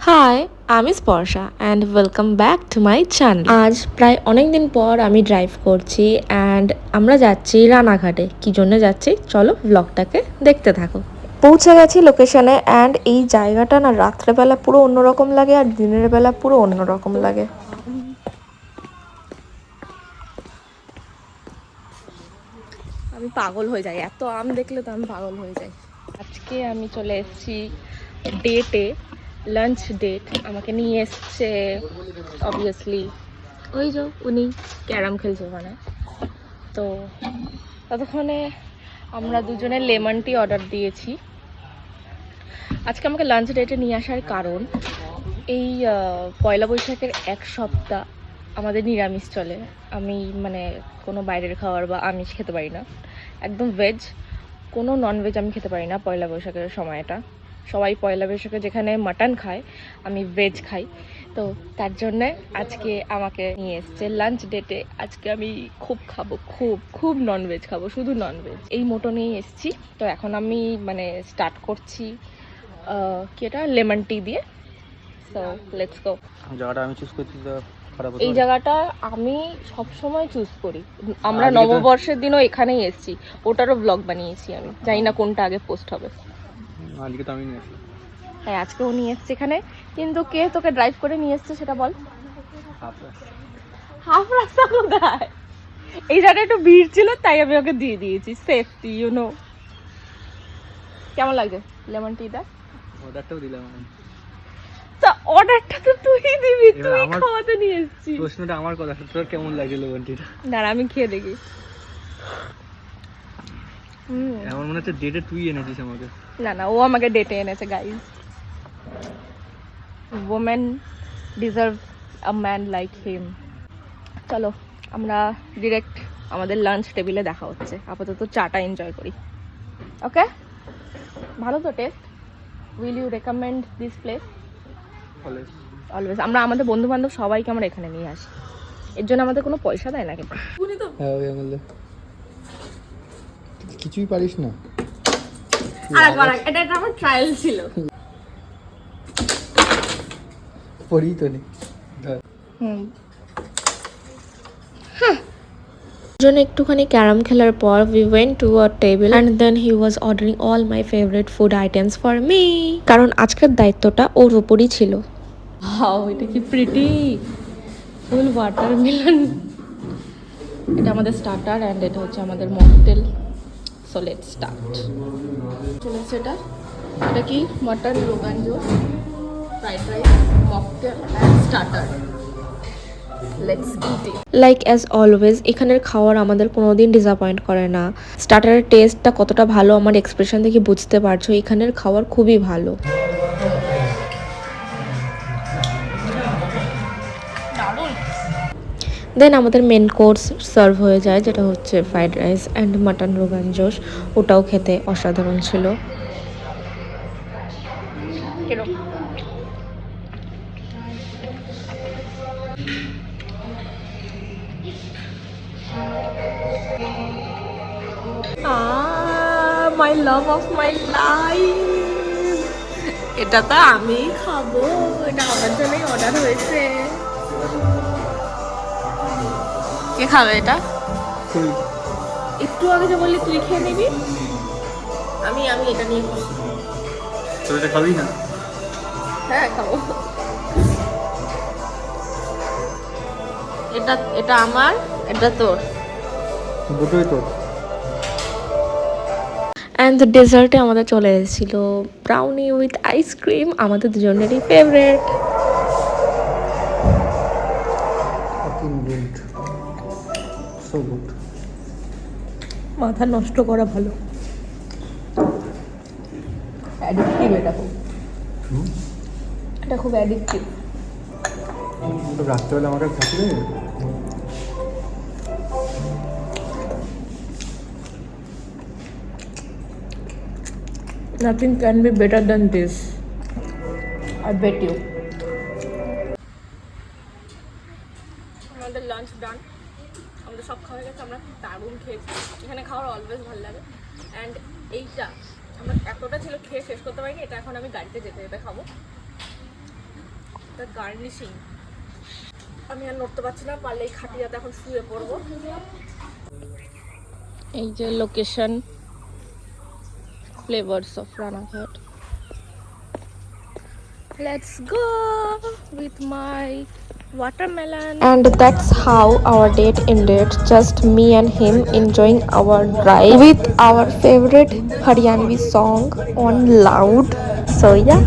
High, আমি Sparsha and welcome back to my channel. আজ প্রায় অনেক দিন পর আমি ড্রাইভ করছি অ্যান্ড আমরা যাচ্ছি রানাঘাটে। কি জন্য যাচ্ছি চলো ব্লগটাকে দেখতে থাকো। পৌঁছে গেছি লোকেশনে অ্যান্ড এই জায়গাটা না রাত্রেবেলা পুরো অন্যরকম লাগে আর দিনের বেলা পুরো অন্যরকম লাগে। আমি পাগল হয়ে যাই, এত আম দেখলে তো আমি পাগল হয়ে যাই। আজকে আমি চলে এসেছি ডেটে, লাঞ্চ ডেট। আমাকে নিয়ে এসছে অবভিয়াসলি ওই যে উনি ক্যারাম খেলছে ওখানে। তো ততক্ষণে আমরা দুজনে লেমন টি অর্ডার দিয়েছি। আজকে আমাকে লাঞ্চ ডেটে নিয়ে আসার কারণ এই পয়লা বৈশাখের এক সপ্তাহ আমাদের নিরামিষ চলে। আমি কোনো বাইরের খাবার বা আমিষ খেতে পারি না, একদম ভেজ, কোনো ননভেজ আমি খেতে পারি না পয়লা বৈশাখের সময়টা। সবাই পয়লা বৈশাখে যেখানে মাটন খায় আমি ভেজ খাই। তো তার জন্যে আজকে আমাকে নিয়ে এসছে লাঞ্চ ডেটে। আজকে আমি খুব খাবো, খুব খুব ননভেজ খাবো, শুধু ননভেজ, এই মোটো নিয়ে এসছি। তো এখন আমি স্টার্ট করছি কি এটা লেমন টি দিয়ে। So let's go. জায়গাটা আমি চুজ করছি তো খারাপ হতো। এই জায়গাটা আমি সব সময় চুজ করি। আমরা নববর্ষের দিনও এখানেই এসেছি, ওটারও ব্লগ বানিয়েছি। আমি জানি না কোনটা আগে পোস্ট হবে। আজকে তো আমি নিয়ে আসি। হ্যাঁ, আজকেও নিয়ে এসছে এখানে, কিন্তু কে তোকে ড্রাইভ করে নিয়ে এসছে সেটা বল। হাফ রাস্তা কোথায়? এই জায়গাটা একটু ভিড় ছিল তাই আমি ওকে দিয়ে দিয়েছি, সেফটি ইউনো। কেমন লাগছে লেমন টিটা? অর্ডারটাও দিলাম আমি। তা অর্ডারটা তো তুই দিবি, তুই খাওয়াতে নিয়ে এসেছিস। প্রশ্নটা আমার কথা, তোর কেমন লাগছিল বন্টিটা? দাঁড়া আমি খেয়ে দেখি। আমার মনে হচ্ছে ডেটে তুই এনেছিস আমাকে। না না, ও আমাকে ডেটে এনেছে guys. Women deserve a man like him. চলো আমরা ডিরেক্ট আমাদের লাঞ্চ টেবিলে দেখা হচ্ছে। আপাতত চাটা এনজয় করি। ওকে, ভালো তো taste? Will you recommend this place? Always. আমরা আমাদের বন্ধু বান্ধব সবাইকে আমরা এখানে নিয়ে আসি, এর জন্য আমাদের কোনো পয়সা দেয় না কিন্তু। হ্যাঁ ওই আমলে কিছুই পারিস না। আরেকবার, এটা আমার ট্রায়াল ছিল। পড়ি তো নি। জন্য একটুখানি ক্যারাম খেলার পর we went to a table and then he was ordering all my favorite food items for me, কারণ আজকের দায়িত্বটা ওর উপরই ছিল। ওয়াও, এটা কি প্রিটি, ফুল ওয়াটারমেলন। এটা আমাদের স্টার্টার অ্যান্ড এটা হচ্ছে আমাদের মকটেল। So let's start. চলে এসেছে এটা। এটা কি mutton rogan josh, fried rice, mocktail and starter. Let's eat it. Like as always এখানের খাওয়ার আমাদের কোনোদিন ডিসঅ্যাপয়েন্ট করে না। স্টার্টারের টেস্টটা কতটা ভালো আমার এক্সপ্রেশন দেখে বুঝতে পারছো। এখানের খাবার খুবই ভালো। দেন আমাদের মেন কোর্স সার্ভ হয়ে যায়, যেটা হচ্ছে fried rice and mutton rogan josh. ওটাও খেতে অসাধারণ ছিল। মাই লাভ অফ মাই লাইফ। এটা তো আমি খাবো, এটা আমার জন্যই অর্ডার হয়েছে। কে খাবে এটা? একটু আগে যে বললি তুই খেয়ে নিবি, আমি এটা নিয়ে খাবো। তুই এটা খাবি না? হ্যাঁ খাবো। এটা আমার, এটা তোর, দুটোই তোর। অ্যান্ড ডেজার্টে আমাদের চলে এসেছিল ব্রাউনি উইথ আইসক্রিম, আমাদের দুজনেরই ফেভারিট। So good. মাথা নষ্ট করা ভালো, অ্যাডিকটিভ এটা খুব। এটা খুব অ্যাডিকটিভ। রাত্রেবেলা আমাকে থাকলে Nothing can be better than this, I bet you. আমাদের লাঞ্চ ডান, আমাদের সব খাওয়া গেছে। আমরা দারুণ খেয়েছি, এখানে খাওয়ার অলওয়েজ ভালো লাগে। অ্যান্ড এইটা আমরা এতটা ছিল খেয়ে শেষ করতে পারিনি, এটা এখন আমি গাড়িতে যেতে যেতে খাবো। The garnishing. আমি আর নড়তে পারছি না, পারলে এই খাটিয়াতে এখন শুয়ে পড়বো। এই যে location, flavours of Ranaghat. Let's go with my watermelon. And that's how our date ended. Just me and him enjoying our drive with our favorite Haryanvi song on loud. So yeah.